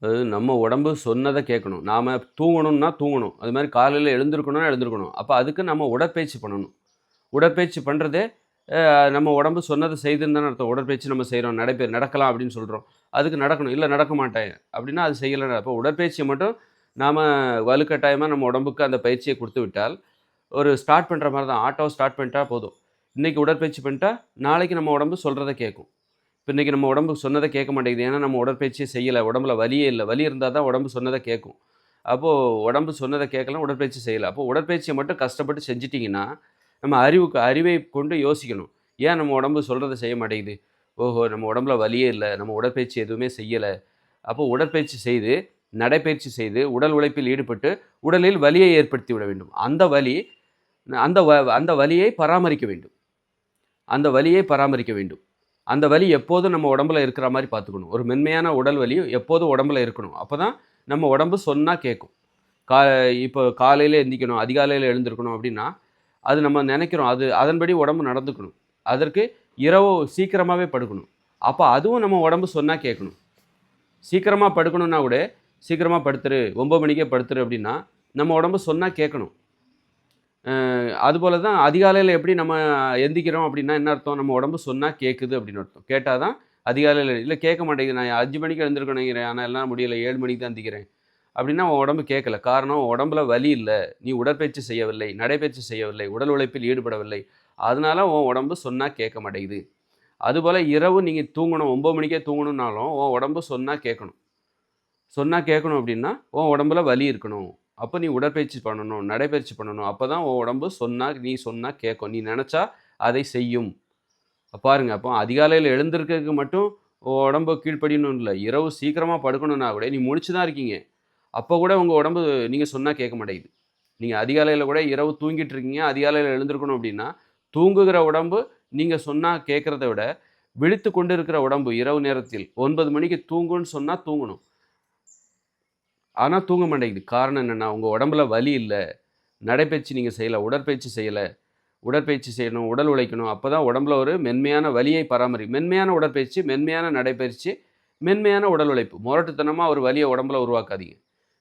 அது நம்ம உடம்பு சொன்னத கேட்கணும். நாம தூங்கணும்னா தூங்கணும். அது மாரி காலையில எழுந்திருக்கணும்னா எழுந்திருக்கணும். அப்ப அதுக்கு நம்ம உடற்பயிற்சி பண்ணணும். உடற்பயிற்சி பண்றதே நம்ம உடம்பு சொன்னத செய்யுதுன்னு தானே அர்த்தம். உடற்பயிற்சி நம்ம செய்றோம். நடக்கலாம் அப்படின்னு சொல்றோம். அதுக்கு நடக்கணும். இல்ல நடக்க மாட்டேன் அப்படின்னா அது செய்யலன்னு அப்போ உடற்பயிற்சிய மட்டும் நாம வலுக்கட்டாயமா நம்ம உடம்புக்கு அந்த பயிற்சிய குடுத்து விட்டால், ஒரு ஸ்டார்ட் பண்ற மாரி தான். ஆட்டோவ ஸ்டார்ட் பண்ணிட்டா போதும். இன்னைக்கு உடற்பயிற்சி பண்ணிட்டா, நாளைக்கு நம்ம உடம்பு சொல்றத கேட்கும். இப்ப இன்னைக்கு நம்ம உடம்பு சொன்னத கேட்க மாட்டேங்குது. ஏன்னா நம்ம உடற்பயிற்சியே செய்யல. உடம்புல வலியே இல்ல. வலி இருந்தா தான் உடம்பு சொன்னத கேட்கும். அப்போ உடம்பு சொன்னத கேட்கல, உடற்பயிற்சி செய்யல. அப்போ உடற்பயிற்சிய மட்டும் கஷ்டப்பட்டு செஞ்சுட்டீங்கன்னா, நம்ம அறிவை கொண்டு யோசிக்கணும். ஏன் நம்ம உடம்பு சொல்றத செய்ய மாட்டேங்குது? ஓஹோ! நம்ம உடம்புல வலியே இல்ல. நம்ம உடற்பயிற்சி எதுவுமே செய்யல. அப்போ உடற்பயிற்சி செய்து, நடைப்பயிற்சி செய்து, உடல் உழைப்பில் ஈடுபட்டு, உடலில் வலியை ஏற்படுத்தி விட வேண்டும். அந்த வலியை பராமரிக்க வேண்டும். அந்த வலியை பராமரிக்க வேண்டும். அந்த வலி எப்போதும் நம்ம உடம்புல இருக்கிற மாரி பார்த்துக்கணும். ஒரு மென்மையான உடல் வலி எப்போதும் உடம்புல இருக்கணும். அப்பதான் நம்ம உடம்பு சொன்னா கேட்கும். கா இப்போ காலையில எந்திரிக்கணும், அதிகாலையில எழுந்திருக்கணும் அப்படின்னா, அது நம்ம நெனைக்கிறோம். அதன்படி உடம்பு நடந்துக்கணும். அதற்கு இரவு சீக்கிரமாவே படுக்கணும். அப்ப அதுவும் நம்ம உடம்பு சொன்னா கேட்கணும். சீக்கிரமா படுக்கணும்னா கூட, சீக்கிரமா படுத்துரு, 9 மணிக்கே படுத்துரு அப்படின்னா, நம்ம உடம்பு சொன்னா கேட்கணும். அதுபோல தான் அதிகாலையில எப்படி நம்ம எந்திரிக்கிறோம் அப்படின்னா என்ன அர்த்தம்? நம்ம உடம்பு சொன்னா கேட்குது அப்படின்னு அர்த்தம். கேட்டா தான் அதிகாலையில இல்ல கேட்க மாட்டேங்குது. நான் 5 மணிக்கு எழுந்திருக்கணுங்கிறேன். ஆனா எல்லாம் முடியல. 7 மணிக்கு தான் எந்திரிக்கிறேன். அப்படின்னா உன் உடம்பு கேட்கல. காரணம் உன் உடம்புல வலி இல்ல. நீ உடற்பயிற்சி செய்யவில்லை, நடைப்பயிற்சி செய்யவில்லை, உடல் உழைப்பில் ஈடுபடவில்லை. அதனால உன் உடம்பு சொன்னா கேட்க மாட்டேங்குது. அதுபோல இரவு நீங்க தூங்கணும் 9 மணிக்கே தூங்கணும்னாலும், உன் உடம்பு சொன்னா கேட்கணும். சொன்னா கேட்கணும் அப்படின்னா, உன் உடம்புல வலி இருக்கணும். அப்ப நீ உடற்பயிற்சி பண்ணணும், நடைப்பயிற்சி பண்ணணும். அப்பதான் உன் உடம்பு நீ சொன்னா கேட்கும். நீ நெனச்சா அதை செய்யும். பாருங்க, அப்போ அதிகாலையில எழுந்திருக்கிறதுக்கு மட்டும் உன் உடம்பு கீழ்ப்படியணும்னு இல்ல. இரவு சீக்கிரமா படுக்கணும்னா கூட நீ முழிச்சு தான் இருக்கீங்க. அப்ப கூட உங்க உடம்பு நீங்க சொன்னா கேட்க மாட்டேங்குது. நீங்க அதிகாலையில கூட இரவு தூங்கிட்டு இருக்கீங்க. அதிகாலையில எழுந்திருக்கணும் அப்படின்னா, தூங்குகிற உடம்பு நீங்க சொன்னா கேட்கிறத விட, விழித்துக் கொண்டு இருக்கிற உடம்பு இரவு நேரத்தில் 9 மணிக்கு தூங்குன்னு சொன்னா தூங்கணும். ஆனா தூங்க மாட்டேங்குது. காரணம் என்னன்னா, உங்க உடம்புல வலி இல்ல. நடைப்பயிற்சி நீங்க செய்யல. உடற்பயிற்சி செய்யல. உடற்பயிற்சி செய்யணும், உடல் உழைக்கணும். அப்பதான் உடம்புல ஒரு மென்மையான வலியை மென்மையான உடற்பயிற்சி, மென்மையான நடைப்பயிற்சி, மென்மையான உடல் உழைப்பு. முரட்டுத்தனமா ஒரு வலிய உடம்புல உருவாக்காதீங்க.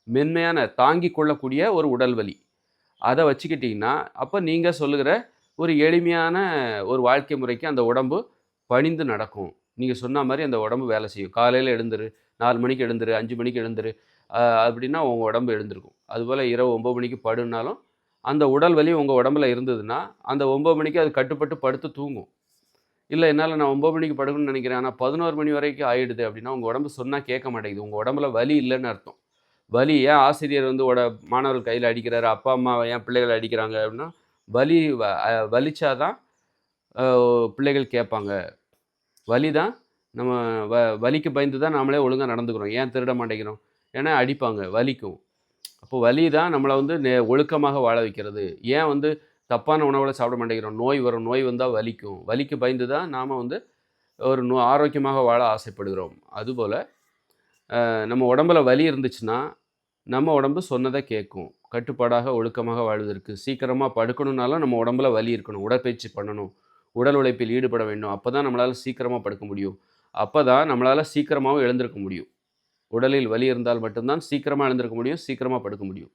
மென்மையான தாங்கிக் கொள்ளக்கூடிய ஒரு உடல் வலி. அத வச்சுக்கிட்டீங்கன்னா, அப்ப நீங்க சொல்லுகிற ஒரு எளிமையான ஒரு வாழ்க்கை முறைக்கு அந்த உடம்பு பணிந்து நடக்கும். நீங்க சொன்ன மாரி அந்த உடம்பு வேலை செய்யும். காலையில எழுந்துரு, 4 மணிக்கு எழுந்துரு, 5 மணிக்கு எழுந்துரு. அப்படின்னா உங்க உடம்பு எழுந்திருக்கும். அதுபோல இரவு 9 மணிக்கு படுன்னாலும், அந்த உடல் வலி உங்க உடம்புல இருந்ததுன்னா, அந்த 9 மணிக்கு அது கட்டுப்பட்டு படுத்து தூங்கும். இல்ல என்னால நான் 9 மணிக்கு படுக்கணும்னு நெனைக்கிறேன். ஆனா 11 மணி வரைக்கும் ஆயிடுது அப்படின்னா, உங்க உடம்பு சொன்னா கேட்க மாட்டேங்குது. உங்க உடம்புல வலி இல்லன்னு அர்த்தம். வலி ஏன் ஆசிரியர் வந்து மாணவர்கள் கையில அடிக்கிறாரு, அப்பா, அம்மா ஏன் பிள்ளைகள அடிக்கிறாங்க அப்படின்னா, வலி வ அ வலிச்சா தான் அ பிள்ளைகள் கேட்பாங்க. வலி தான் நம்ம வ வலிக்கு பயந்து தான் நாமளே ஒழுங்கா நடந்துக்கிறோம். ஏன் திருட மாட்டேங்கிறோம்? ஏன்னா அடிப்பாங்க, வலிக்கும். அப்போ வலி தான் நம்மள வந்து ஒழுக்கமாக வாழ வைக்கிறது. ஏன் வந்து தப்பான உணவுகள சாப்பிட மாட்டேங்கிறோம்? நோய் வரும். நோய் வந்தா வலிக்கும். வலிக்கு பயந்து தான் நாம வந்து ஒரு ஆரோக்கியமாக வாழ ஆசைப்படுகிறோம். அதுபோல நம்ம உடம்புல வலி இருந்துச்சுன்னா, நம்ம உடம்பு சொன்னத கேட்கும். கட்டுப்பாடாக, ஒழுக்கமாக வாழ்வதற்கு. சீக்கிரமா படுக்கணும்னாலும் நம்ம உடம்புல வலி இருக்கணும். உடற்பயிற்சி பண்ணணும். உடல் உழைப்பில் ஈடுபட வேண்டும். அப்பதான் நம்மளால சீக்கிரமா படுக்க முடியும். அப்பதான் நம்மளால சீக்கிரமாவும் எழுந்திருக்க முடியும். உடலில் வலி இருந்தால் மட்டும் தான் சீக்கிரமா எழுந்திருக்க முடியும். சீக்கிரமா படுக்க முடியும்.